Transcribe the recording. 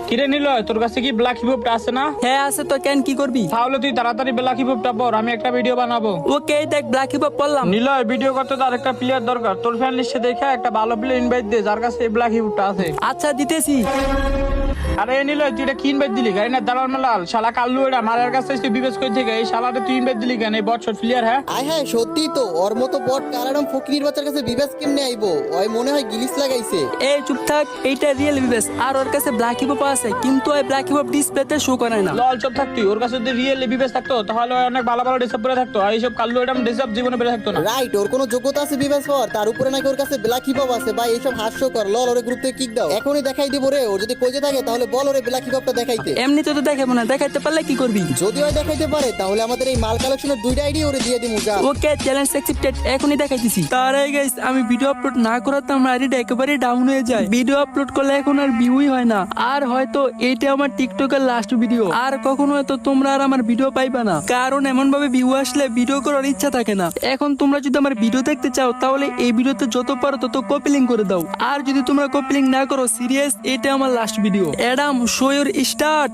কিরে নিল তোর কাছে কি ব্ল্যাক হিপহপটা আছে না? হ্যাঁ আছে তো, কেন কি করবি? তাহলে তুই তাড়াতাড়ি ব্ল্যাক হিপহপটা পর, আমি একটা ভিডিও বানাবো। ওকে দেখ ব্ল্যাক হিপ পড়লাম। নিলয় ভিডিও করতে তো আরেকটা প্লেয়ার দরকার, তোর ফ্যান লিস্টে দেখে একটা ভালো প্লেয়ার ইনভাইট দে যার কাছে এই ব্ল্যাক হিপহপটা আছে। আচ্ছা দিতেছি। আরে নিলয় তুই এটা কি ইনভাইট দিলি? গাড়ি না দাঁড়ান লাল শালা কাল্লু, এটা মারার কাছে তুই বিবেচ করে থেকে এই শালাটা তুই ইনভাইট দিলি কেন? এই বটশট প্লেয়ার হ্যাঁ? আয় হ্যাঁ সত্যি তো, ওর মতো বট কারাডম ফকির বাচ্চার কাছে বিবেস কেমনে আইবো? ওই মনে হয় গিলিস লাগাইছে। এই চুপ থাক, এইটা রিয়েল বিবেস। আর ওর কাছে ব্ল্যাক হিপ আছে, কিন্তু ওই ব্ল্যাক হিপ ডিসপ্লেতে শো করে না। লল চুপ থাকতি, ওর কাছে যদি রিয়েল বিবেচ থাকতো তাহলে ও অনেক ভালো ভালো ডিসার্ভ করে থাকতো, আর এইসব কাল্লু এটা ডিসার্ভ জীবনে বেড়ে থাকতো না। রাইট, ওর কোনো যোগ্যতা আছে বিবেস হওয়ার, তার উপরে নাকি ওর কাছে ব্ল্যাক হিপ আছে। ভাই এইসব হাস্যকর। লল ওরে গ্রুপ থেকে কিক দাও, এখনই দেখাই দিব রে। ও যদি কইতে থাকে তাহলে বল ওরে ব্ল্যাক হিপটা দেখাইতে। এমনিতে তো দেখাবো না, দেখাইতে পারলে কি করবি? যদি ওই দেখাইতে পারে তাহলে আমাদের এই মাল কালেকশনের দুইটা আইডি ওরে দিয়ে দিমু যা। ওকে চ্যালেঞ্জ অ্যাকসেপ্টেড, এখনই দেখাইতেছি। তার আগে গাইস আমি ভিডিও আপলোড না করাতে আমার আইডিটা একেবারে ডাউন হয়ে যায়। ভিডিও আপলোড করলে এখন আর ভিউই হয় না। আর হয়তো এইটা আমার টিকটকের লাস্ট ভিডিও, আর কখনো হয়তো তোমরা আর আমার ভিডিও পাইবা না, কারণ এমন ভাবে ভিউ আসলে ভিডিও করার ইচ্ছা থাকে না। এখন তোমরা যদি আমার ভিডিও দেখতে চাও তাহলে এই ভিডিওতে যত পারো তত কপি লিঙ্ক করে দাও। আর যদি তোমরা কপি লিঙ্ক না করো সিরিয়াস, এটা আমার last video. Adam show your start.